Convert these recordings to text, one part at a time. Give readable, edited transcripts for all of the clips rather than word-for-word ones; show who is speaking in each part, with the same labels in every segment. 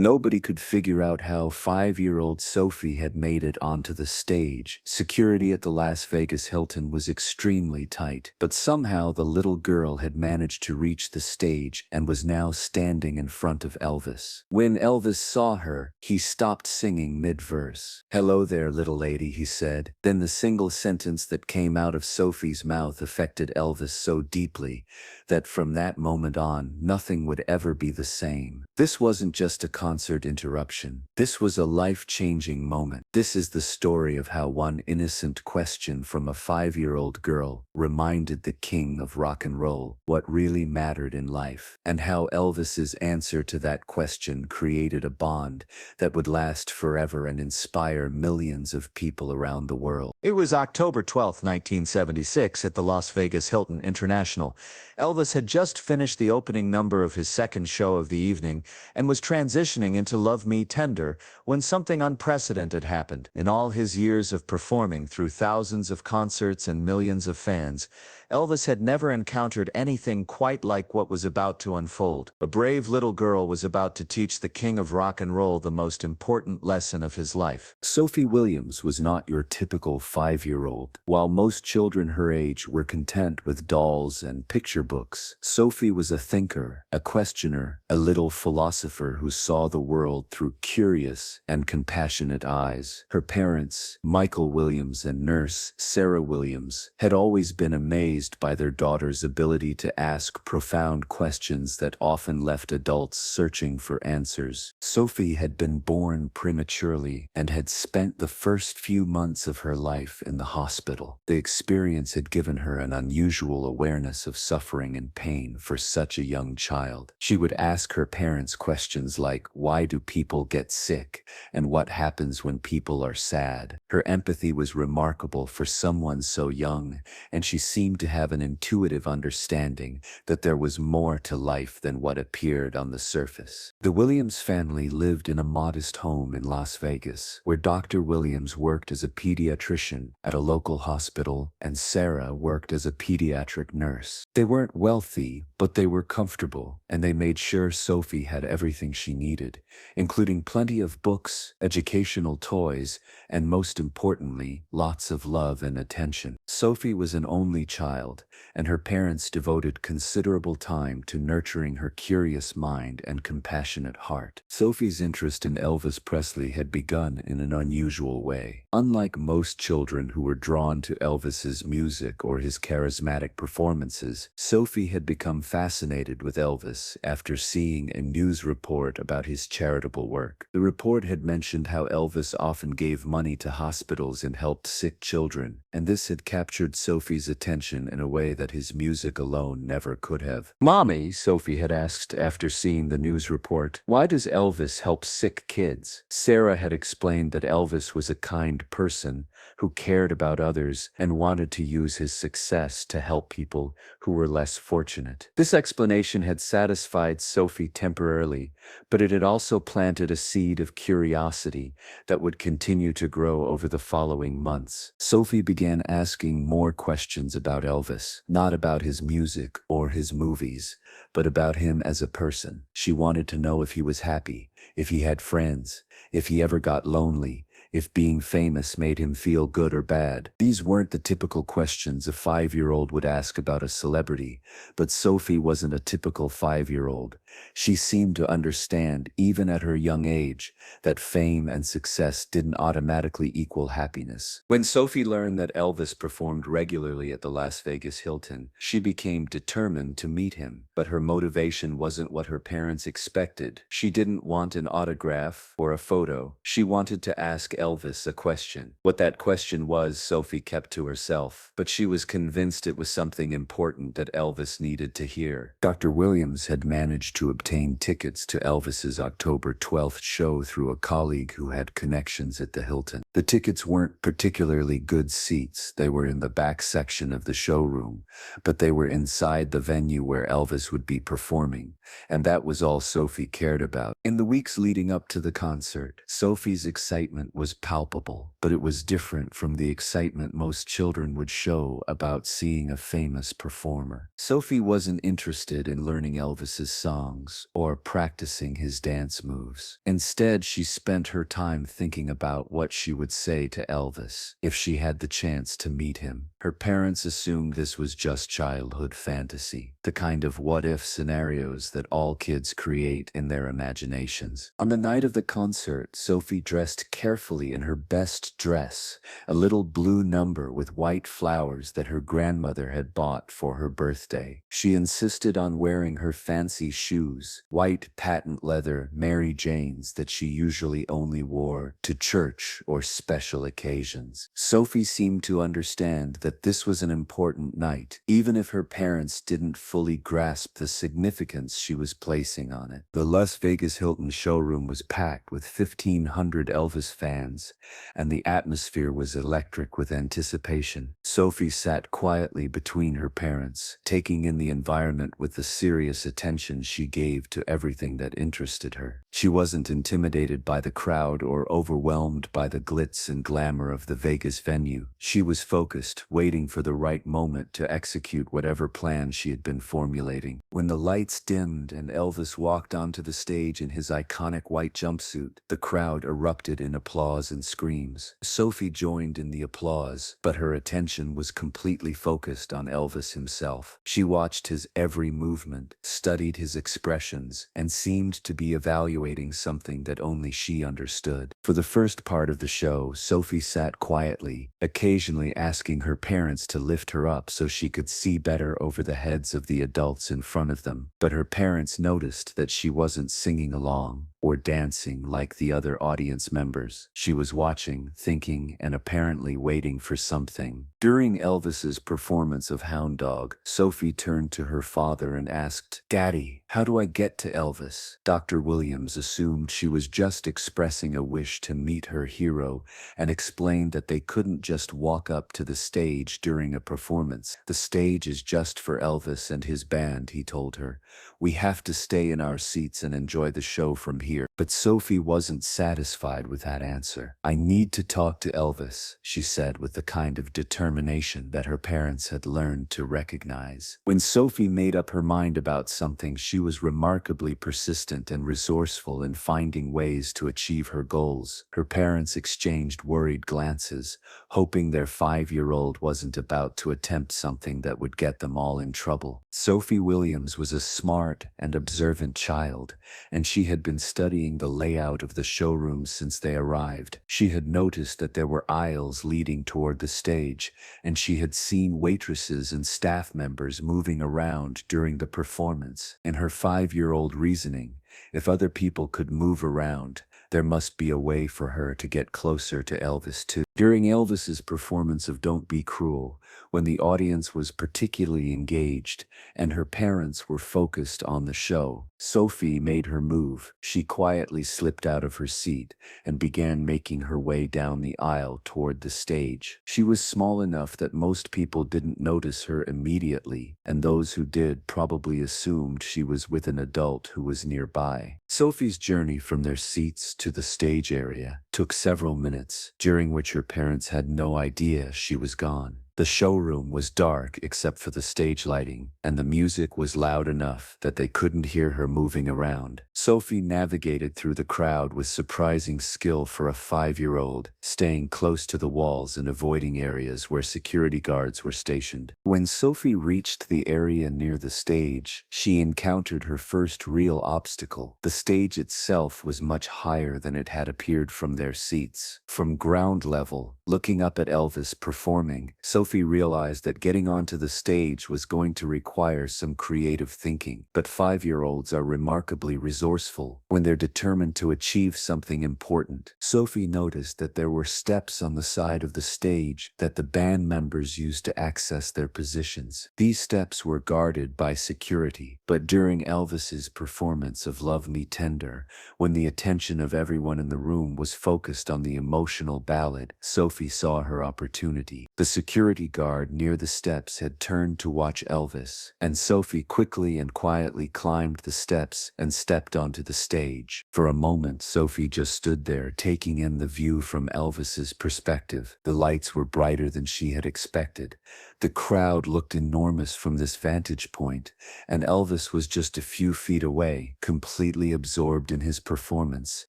Speaker 1: Nobody could figure out how 5-year-old Sophie had made it onto the stage. Security at the Las Vegas Hilton was extremely tight, but somehow the little girl had managed to reach the stage and was now standing in front of Elvis. When Elvis saw her, he stopped singing mid-verse. "Hello there, little lady," he said. Then the single sentence that came out of Sophie's mouth affected Elvis so deeply that from that moment on, nothing would ever be the same. This wasn't just a concert interruption. This was a life-changing moment. This is the story of how one innocent question from a 5-year-old girl reminded the king of rock and roll what really mattered in life, and how Elvis's answer to that question created a bond that would last forever and inspire millions of people around the world.
Speaker 2: It was October 12, 1976 at the Las Vegas Hilton International. Elvis had just finished the opening number of his second show of the evening and was transitioning into Love Me Tender when something unprecedented happened. In all his years of performing through thousands of concerts and millions of fans, Elvis had never encountered anything quite like what was about to unfold. A brave little girl was about to teach the king of rock and roll the most important lesson of his life.
Speaker 1: Sophie Williams was not your typical 5-year-old. While most children her age were content with dolls and picture books, Sophie was a thinker, a questioner, a little philosopher who saw the world through curious and compassionate eyes. Her parents, Michael Williams and nurse Sarah Williams, had always been amazed by their daughter's ability to ask profound questions that often left adults searching for answers. Sophie had been born prematurely and had spent the first few months of her life in the hospital. The experience had given her an unusual awareness of suffering and pain for such a young child. She would ask her parents questions like, "Why do people get sick?" and "What happens when people are sad?" Her empathy was remarkable for someone so young, and she seemed to have an intuitive understanding that there was more to life than what appeared on the surface. The Williams family lived in a modest home in Las Vegas, where Dr. Williams worked as a pediatrician at a local hospital and Sarah worked as a pediatric nurse. They weren't wealthy, but they were comfortable, and they made sure Sophie had everything she needed, including plenty of books, educational toys, and most importantly, lots of love and attention. Sophie was an only child, and her parents devoted considerable time to nurturing her curious mind and compassionate heart. Sophie's interest in Elvis Presley had begun in an unusual way. Unlike most children who were drawn to Elvis's music or his charismatic performances, Sophie had become fascinated with Elvis after seeing a news report about his charitable work. The report had mentioned how Elvis often gave money to hospitals and helped sick children, and this had captured Sophie's attention in a way that his music alone never could have. "Mommy," Sophie had asked after seeing the news report, "why does Elvis help sick kids?" Sarah had explained that Elvis was a kind person who cared about others and wanted to use his success to help people who were less fortunate. This explanation had satisfied Sophie temporarily, but it had also planted a seed of curiosity that would continue to grow over the following months. Sophie began asking more questions about Elvis, not about his music or his movies, but about him as a person. She wanted to know if he was happy, if he had friends, if he ever got lonely, if being famous made him feel good or bad. These weren't the typical questions a 5-year-old would ask about a celebrity, but Sophie wasn't a typical 5-year-old. She seemed to understand, even at her young age, that fame and success didn't automatically equal happiness. When Sophie learned that Elvis performed regularly at the Las Vegas Hilton, she became determined to meet him. But her motivation wasn't what her parents expected. She didn't want an autograph or a photo. She wanted to ask Elvis a question. What that question was, Sophie kept to herself, but she was convinced it was something important that Elvis needed to hear. Dr. Williams had managed to obtain tickets to Elvis's October 12th show through a colleague who had connections at the Hilton. The tickets weren't particularly good seats. They were in the back section of the showroom, but they were inside the venue where Elvis would be performing, and that was all Sophie cared about. In the weeks leading up to the concert, Sophie's excitement was palpable, but it was different from the excitement most children would show about seeing a famous performer. Sophie wasn't interested in learning Elvis's songs. songs or practicing his dance moves. Instead, she spent her time thinking about what she would say to Elvis if she had the chance to meet him. Her parents assumed this was just childhood fantasy, the kind of what-if scenarios that all kids create in their imaginations. On the night of the concert, Sophie dressed carefully in her best dress, a little blue number with white flowers that her grandmother had bought for her birthday. She insisted on wearing her fancy shoes, white patent leather Mary Janes that she usually only wore to church or special occasions. Sophie seemed to understand that this was an important night, even if her parents didn't fully grasp the significance she was placing on it. The Las Vegas Hilton showroom was packed with 1,500 Elvis fans, and the atmosphere was electric with anticipation. Sophie sat quietly between her parents, taking in the environment with the serious attention she gave to everything that interested her. She wasn't intimidated by the crowd or overwhelmed by the glitz and glamour of the Vegas venue. She was focused, waiting for the right moment to execute whatever plan she had been formulating. When the lights dimmed and Elvis walked onto the stage in his iconic white jumpsuit, the crowd erupted in applause and screams. Sophie joined in the applause, but her attention was completely focused on Elvis himself. She watched his every movement, studied his expressions, and seemed to be evaluating something that only she understood. For the first part of the show, Sophie sat quietly, occasionally asking her parents to lift her up so she could see better over the heads of the adults in front of them. But her parents noticed that she wasn't singing along or dancing like the other audience members. She was watching, thinking, and apparently waiting for something. During Elvis's performance of Hound Dog, Sophie turned to her father and asked, "Daddy, how do I get to Elvis?" Dr. Williams assumed she was just expressing a wish to meet her hero and explained that they couldn't just walk up to the stage during a performance. "The stage is just for Elvis and his band," he told her. "We have to stay in our seats and enjoy the show from here." But Sophie wasn't satisfied with that answer. "I need to talk to Elvis," she said with the kind of determination that her parents had learned to recognize. When Sophie made up her mind about something, she was remarkably persistent and resourceful in finding ways to achieve her goals. Her parents exchanged worried glances, hoping their 5-year-old wasn't about to attempt something that would get them all in trouble. Sophie Williams was a smart and observant child, and she had been studying the layout of the showroom since they arrived. She had noticed that there were aisles leading toward the stage, and she had seen waitresses and staff members moving around during the performance. In her 5-year-old reasoning, if other people could move around, there must be a way for her to get closer to Elvis too. During Elvis's performance of Don't Be Cruel, when the audience was particularly engaged and her parents were focused on the show, Sophie made her move. She quietly slipped out of her seat and began making her way down the aisle toward the stage. She was small enough that most people didn't notice her immediately, and those who did probably assumed she was with an adult who was nearby. Sophie's journey from their seats to the stage area took several minutes, during which her parents had no idea she was gone. The showroom was dark except for the stage lighting, and the music was loud enough that they couldn't hear her moving around. Sophie navigated through the crowd with surprising skill for a 5-year-old, staying close to the walls and avoiding areas where security guards were stationed. When Sophie reached the area near the stage, she encountered her first real obstacle. The stage itself was much higher than it had appeared from their seats. From ground level, looking up at Elvis performing, Sophie realized that getting onto the stage was going to require some creative thinking. But 5-year-olds are remarkably resourceful when they're determined to achieve something important. Sophie noticed that there were steps on the side of the stage that the band members used to access their positions. These steps were guarded by security, but during Elvis's performance of Love Me Tender, when the attention of everyone in the room was focused on the emotional ballad, Sophie saw her opportunity. The security security guard near the steps had turned to watch Elvis, and Sophie quickly and quietly climbed the steps and stepped onto the stage. For a moment, Sophie just stood there, taking in the view from Elvis's perspective. The lights were brighter than she had expected. The crowd looked enormous from this vantage point, and Elvis was just a few feet away, completely absorbed in his performance.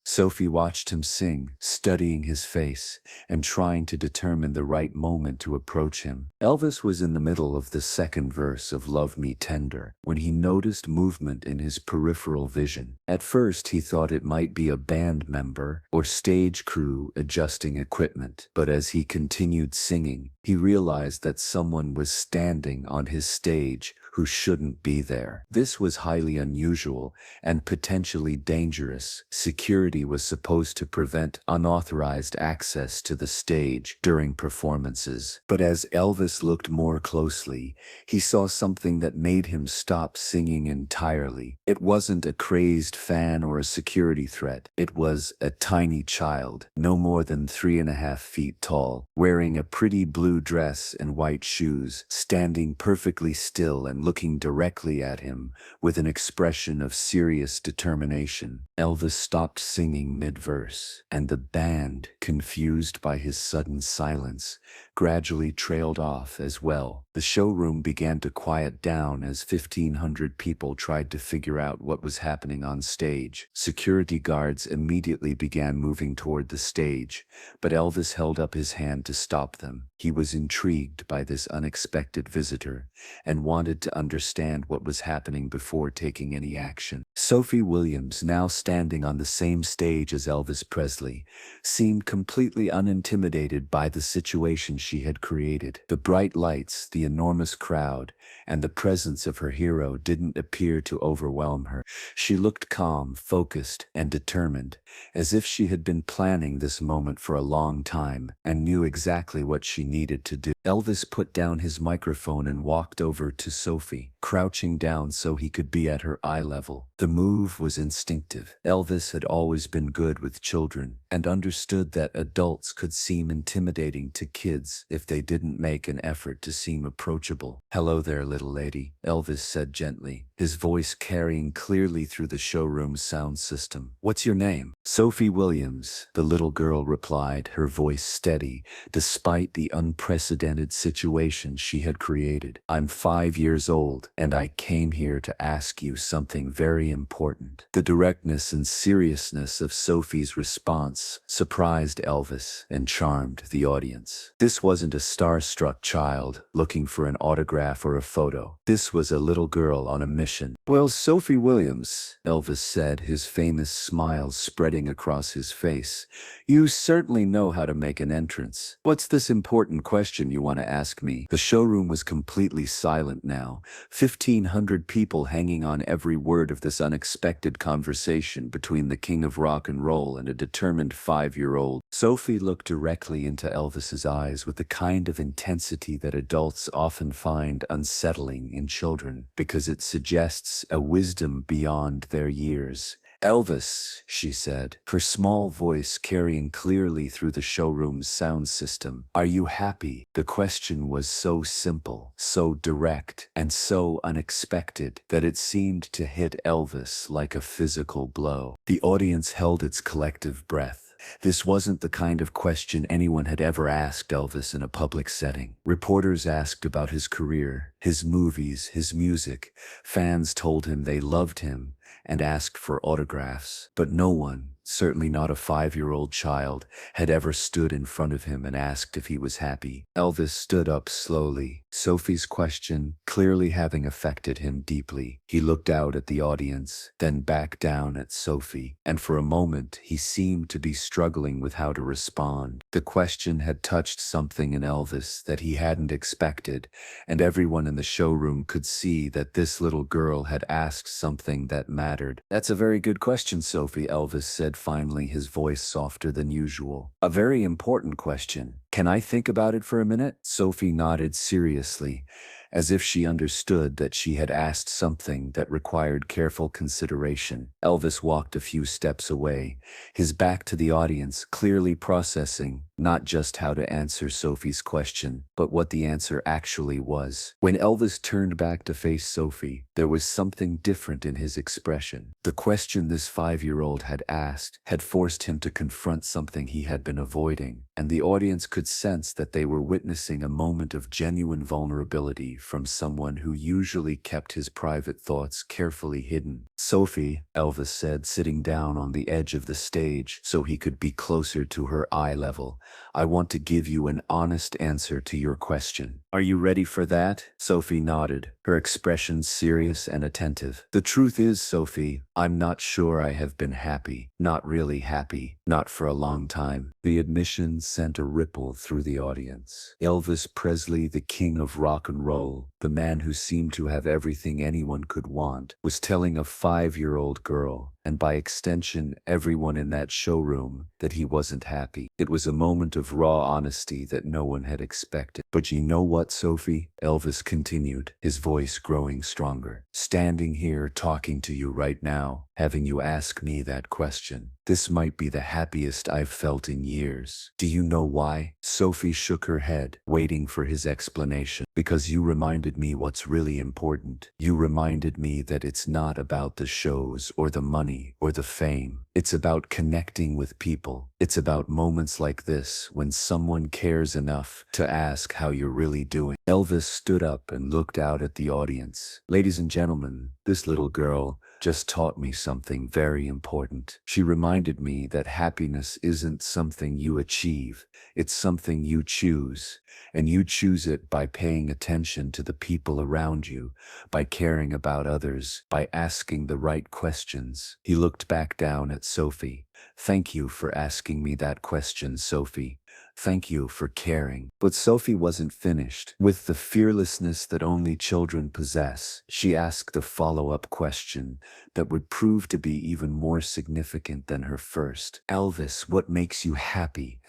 Speaker 1: Sophie watched him sing, studying his face, and trying to determine the right moment to approach him. Elvis was in the middle of the second verse of Love Me Tender when he noticed movement in his peripheral vision. At first, he thought it might be a band member or stage crew adjusting equipment, but as he continued singing, he realized that someone was standing on his stage who shouldn't be there. This was highly unusual and potentially dangerous. Security was supposed to prevent unauthorized access to the stage during performances. But as Elvis looked more closely, he saw something that made him stop singing entirely. It wasn't a crazed fan or a security threat. It was a tiny child, no more than 3.5 feet tall, wearing a pretty blue dress and white shoes, standing perfectly still and looking directly at him with an expression of serious determination. Elvis stopped singing mid-verse, and the band, confused by his sudden silence, gradually trailed off as well. The showroom began to quiet down as 1,500 people tried to figure out what was happening on stage. Security guards immediately began moving toward the stage, but Elvis held up his hand to stop them. He was intrigued by this unexpected visitor and wanted to understand what was happening before taking any action. Sophie Williams, now standing on the same stage as Elvis Presley, seemed completely unintimidated by the situation she had created. The bright lights, the enormous crowd, and the presence of her hero didn't appear to overwhelm her. She looked calm, focused, and determined, as if she had been planning this moment for a long time and knew exactly what she needed to do. Elvis put down his microphone and walked over to Sophie, crouching down so he could be at her eye level. The move was instinctive. Elvis had always been good with children and understood that adults could seem intimidating to kids if they didn't make an effort to seem approachable. "Hello there, little lady," Elvis said gently, his voice carrying clearly through the showroom's sound system. "What's your name?" "Sophie Williams," the little girl replied, her voice steady, despite the unprecedented situation she had created. "I'm 5 years old, and I came here to ask you something very important." The directness and seriousness of Sophie's response surprised Elvis and charmed the audience. This wasn't a starstruck child looking for an autograph or a photo. This was a little girl on a mission. "Well, Sophie Williams," Elvis said, his famous smile spreading across his face, "you certainly know how to make an entrance. What's this important question you want to ask me?" The showroom was completely silent now, 1,500 people hanging on every word of this unexpected conversation between the king of rock and roll and a determined 5-year-old. Sophie looked directly into Elvis's eyes with the kind of intensity that adults often find unsettling in children, because it suggests a wisdom beyond their years. "Elvis," she said, her small voice carrying clearly through the showroom's sound system, "are you happy?" The question was so simple, so direct, and so unexpected that it seemed to hit Elvis like a physical blow. The audience held its collective breath. This wasn't the kind of question anyone had ever asked Elvis in a public setting. Reporters asked about his career, his movies, his music. Fans told him they loved him and asked for autographs. But no one, certainly not a 5-year-old child, had ever stood in front of him and asked if he was happy. Elvis stood up slowly, Sophie's question clearly having affected him deeply. He looked out at the audience, then back down at Sophie, and for a moment he seemed to be struggling with how to respond. The question had touched something in Elvis that he hadn't expected, and everyone in the showroom could see that this little girl had asked something that mattered. "That's a very good question, Sophie," Elvis said finally, his voice softer than usual. "A very important question. Can I think about it for a minute?" Sophie nodded seriously, as if she understood that she had asked something that required careful consideration. Elvis walked a few steps away, his back to the audience, clearly processing not just how to answer Sophie's question, but what the answer actually was. When Elvis turned back to face Sophie, there was something different in his expression. The question this 5-year-old had asked had forced him to confront something he had been avoiding, and the audience could sense that they were witnessing a moment of genuine vulnerability from someone who usually kept his private thoughts carefully hidden. "Sophie," Elvis said, sitting down on the edge of the stage so he could be closer to her eye level, "I want to give you an honest answer to your question. Are you ready for that?" Sophie nodded, her expression serious and attentive. "The truth is, Sophie, I'm not sure I have been happy. Not really happy. Not for a long time." The admission sent a ripple through the audience. Elvis Presley, the king of rock and roll, the man who seemed to have everything anyone could want, was telling a 5-year-old girl, and by extension everyone in that showroom, that he wasn't happy. It was a moment of raw honesty that no one had expected. "But you know what, Sophie?" Elvis continued, his voice growing stronger. "Standing here talking to you right now, having you ask me that question, this might be the happiest I've felt in years. Do you know why?" Sophie shook her head, waiting for his explanation. "Because you reminded me what's really important. You reminded me that it's not about the shows or the money or the fame. It's about connecting with people. It's about moments like this when someone cares enough to ask how you're really doing." Elvis stood up and looked out at the audience. "Ladies and gentlemen, this little girl just taught me something very important. She reminded me that happiness isn't something you achieve, it's something you choose. And you choose it by paying attention to the people around you, by caring about others, by asking the right questions." He looked back down at Sophie. "Thank you for asking me that question, Sophie. Thank you for caring." But Sophie wasn't finished. With the fearlessness that only children possess, she asked a follow-up question that would prove to be even more significant than her first. "Elvis, what makes you happy?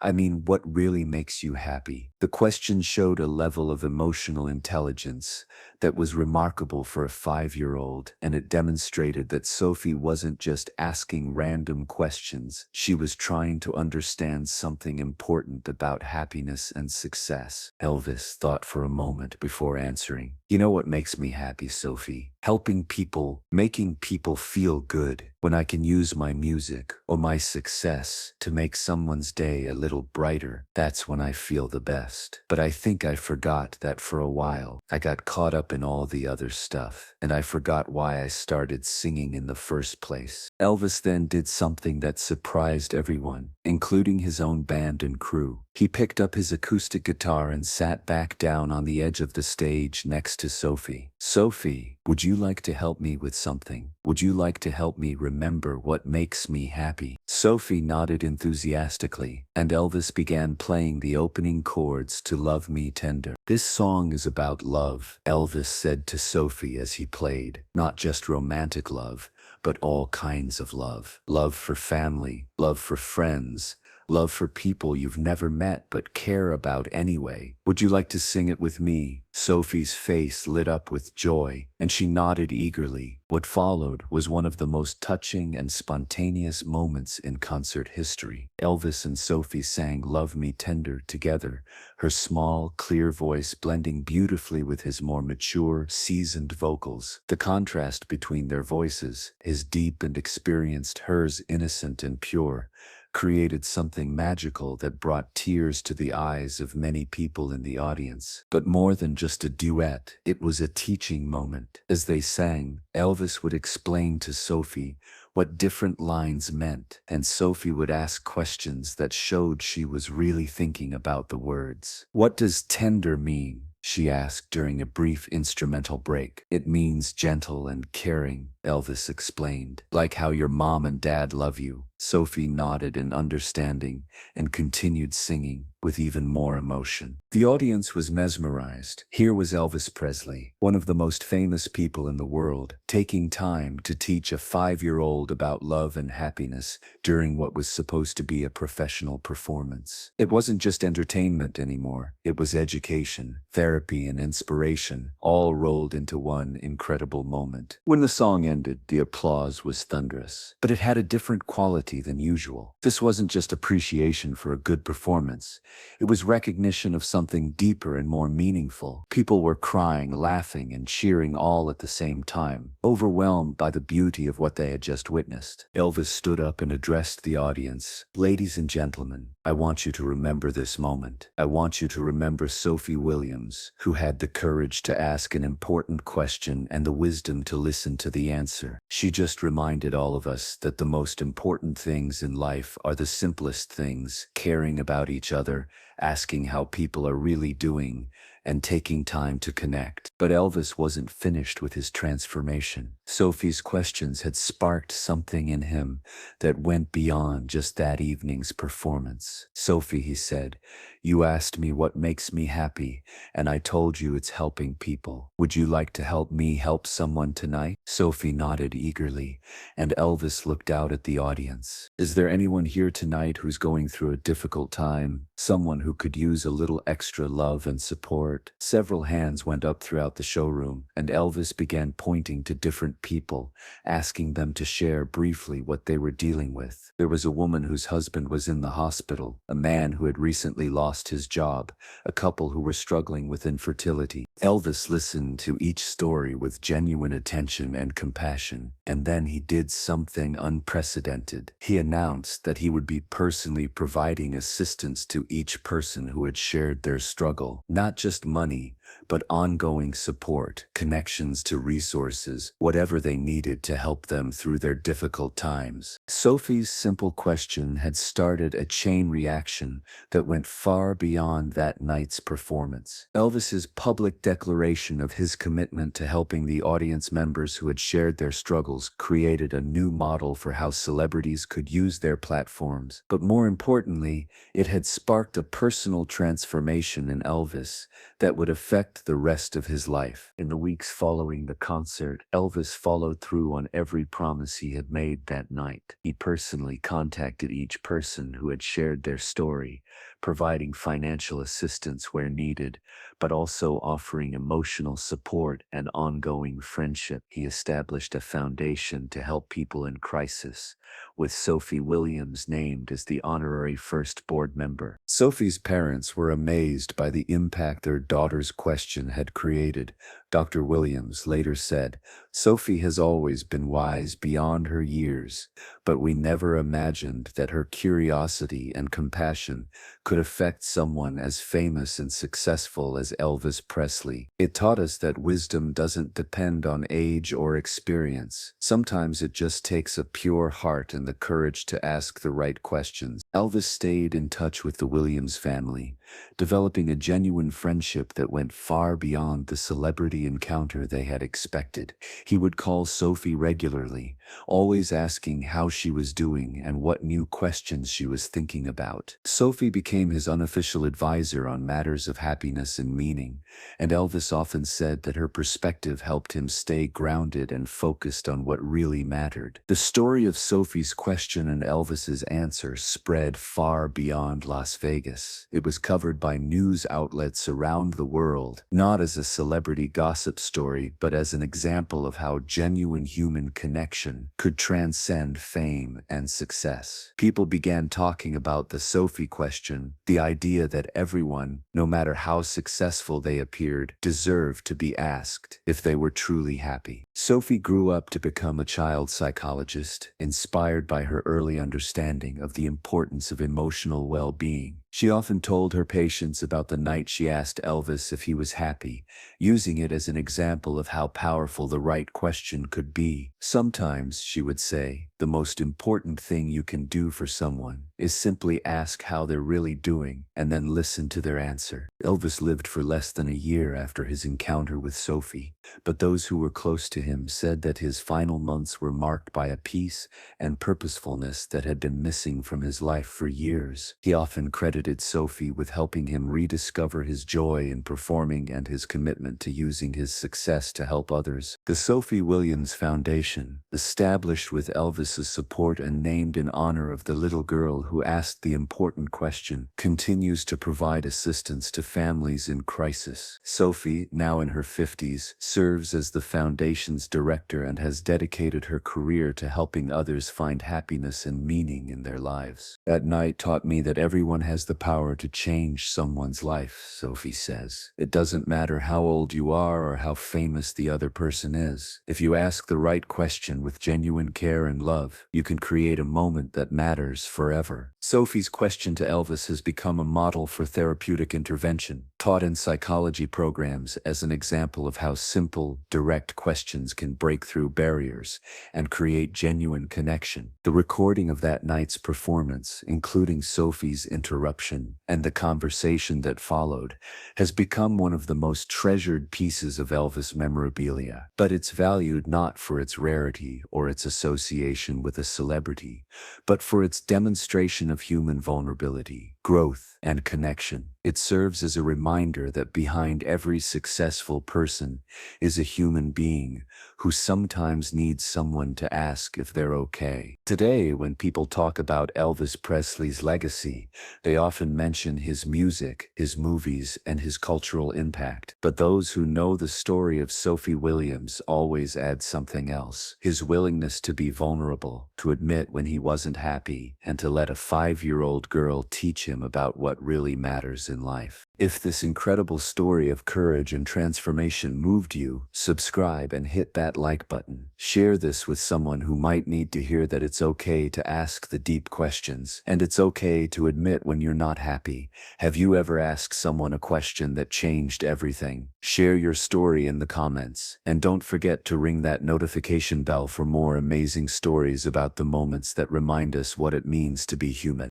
Speaker 1: I mean, what really makes you happy?" The question showed a level of emotional intelligence that was remarkable for a 5-year-old, and it demonstrated that Sophie wasn't just asking random questions. She was trying to understand something important about happiness and success. Elvis thought for a moment before answering. "You know what makes me happy, Sophie? Helping people, making people feel good. When I can use my music or my success to make someone's day a little brighter, that's when I feel the best. But I think I forgot that for a while. I got caught up in all the other stuff, and I forgot why I started singing in the first place." Elvis then did something that surprised everyone, including his own band and crew. He picked up his acoustic guitar and sat back down on the edge of the stage next to Sophie. "Sophie, would you like to help me with something? Would you like to help me remember what makes me happy?" Sophie nodded enthusiastically, and Elvis began playing the opening chords to "Love Me Tender." "This song is about love," Elvis said to Sophie as he played. "Not just romantic love, but all kinds of love. Love for family, love for friends, love for people you've never met but care about anyway. Would you like to sing it with me?" Sophie's face lit up with joy, and she nodded eagerly. What followed was one of the most touching and spontaneous moments in concert history. Elvis and Sophie sang "Love Me Tender" together, her small, clear voice blending beautifully with his more mature, seasoned vocals. The contrast between their voices, his deep and experienced, hers innocent and pure, created something magical that brought tears to the eyes of many people in the audience. But more than just a duet, it was a teaching moment. As they sang, Elvis would explain to Sophie what different lines meant, and Sophie would ask questions that showed she was really thinking about the words. "What does tender mean?" she asked during a brief instrumental break. "It means gentle and caring," Elvis explained. "Like how your mom and dad love you." Sophie nodded in understanding and continued singing with even more emotion. The audience was mesmerized. Here was Elvis Presley, one of the most famous people in the world, taking time to teach a 5-year-old about love and happiness during what was supposed to be a professional performance. It wasn't just entertainment anymore. It was education, therapy, and inspiration, all rolled into one incredible moment. When the song ended, the applause was thunderous, but it had a different quality quality than usual. This wasn't just appreciation for a good performance. It was recognition of something deeper and more meaningful. People were crying, laughing, and cheering all at the same time, overwhelmed by the beauty of what they had just witnessed. Elvis stood up and addressed the audience. "Ladies and gentlemen, I want you to remember this moment. I want you to remember Sophie Williams, who had the courage to ask an important question and the wisdom to listen to the answer. She just reminded all of us that the most important things in life are the simplest things: caring about each other, asking how people are really doing, and taking time to connect." But Elvis wasn't finished with his transformation. Sophie's questions had sparked something in him that went beyond just that evening's performance. "Sophie," he said, "you asked me what makes me happy, and I told you it's helping people. Would you like to help me help someone tonight?" Sophie nodded eagerly, and Elvis looked out at the audience. "Is there anyone here tonight who's going through a difficult time? Someone who could use a little extra love and support?" Several hands went up throughout the showroom, and Elvis began pointing to different people, asking them to share briefly what they were dealing with. There was a woman whose husband was in the hospital, a man who had recently lost his job, a couple who were struggling with infertility. Elvis listened to each story with genuine attention and compassion, and then he did something unprecedented. He announced that he would be personally providing assistance to each person who had shared their struggle. Not just money, but ongoing support, connections to resources, whatever they needed to help them through their difficult times. Sophie's simple question had started a chain reaction that went far beyond that night's performance. Elvis's public declaration of his commitment to helping the audience members who had shared their struggles created a new model for how celebrities could use their platforms. But more importantly, it had sparked a personal transformation in Elvis that would affect the rest of his life. In the weeks following the concert, Elvis followed through on every promise he had made that night. He personally contacted each person who had shared their story, providing financial assistance where needed, but also offering emotional support and ongoing friendship. He established a foundation to help people in crisis, with Sophie Williams named as the honorary first board member. Sophie's parents were amazed by the impact their daughter's question had created. Dr. Williams later said, "Sophie has always been wise beyond her years, but we never imagined that her curiosity and compassion could affect someone as famous and successful as Elvis Presley. It taught us that wisdom doesn't depend on age or experience. Sometimes it just takes a pure heart and the courage to ask the right questions." Elvis stayed in touch with the Williams family, developing a genuine friendship that went far beyond the celebrity encounter they had expected. He would call Sophie regularly, always asking how she was doing and what new questions she was thinking about. Sophie became his unofficial advisor on matters of happiness and meaning, and Elvis often said that her perspective helped him stay grounded and focused on what really mattered. The story of Sophie's question and Elvis's answer spread far beyond Las Vegas. It was covered by news outlets around the world, not as a celebrity gossip story, but as an example of how genuine human connection could transcend fame and success. People began talking about the Sophie question, the idea that everyone, no matter how successful they appeared, deserved to be asked if they were truly happy. Sophie grew up to become a child psychologist, inspired by her early understanding of the importance of emotional well-being. She often told her patients about the night she asked Elvis if he was happy, using it as an example of how powerful the right question could be. "Sometimes," she would say, "the most important thing you can do for someone is simply ask how they're really doing and then listen to their answer." Elvis lived for less than a year after his encounter with Sophie, but those who were close to him said that his final months were marked by a peace and purposefulness that had been missing from his life for years. He often credited Sophie with helping him rediscover his joy in performing and his commitment to using his success to help others. The Sophie Williams Foundation, established with Elvis Elvis's support and named in honor of the little girl who asked the important question, continues to provide assistance to families in crisis. Sophie, now in her 50s, serves as the foundation's director and has dedicated her career to helping others find happiness and meaning in their lives. That night taught me that everyone has the power to change someone's life, Sophie says. It doesn't matter how old you are or how famous the other person is. If you ask the right question with genuine care and love, you can create a moment that matters forever. Sophie's question to Elvis has become a model for therapeutic intervention, taught in psychology programs as an example of how simple, direct questions can break through barriers and create genuine connection. The recording of that night's performance, including Sophie's interruption and the conversation that followed, has become one of the most treasured pieces of Elvis memorabilia. But it's valued not for its rarity or its association with a celebrity, but for its demonstration of human vulnerability, growth, and connection. It serves as a reminder that behind every successful person is a human being who sometimes needs someone to ask if they're okay. Today, when people talk about Elvis Presley's legacy, they often mention his music, his movies, and his cultural impact. But those who know the story of Sophie Williams always add something else: his willingness to be vulnerable, to admit when he wasn't happy, and to let a 5-year-old girl teach him about what really matters in life. If this incredible story of courage and transformation moved you, subscribe and hit that like button. Share this with someone who might need to hear that it's okay to ask the deep questions, and it's okay to admit when you're not happy. Have you ever asked someone a question that changed everything? Share your story in the comments, and don't forget to ring that notification bell for more amazing stories about the moments that remind us what it means to be human.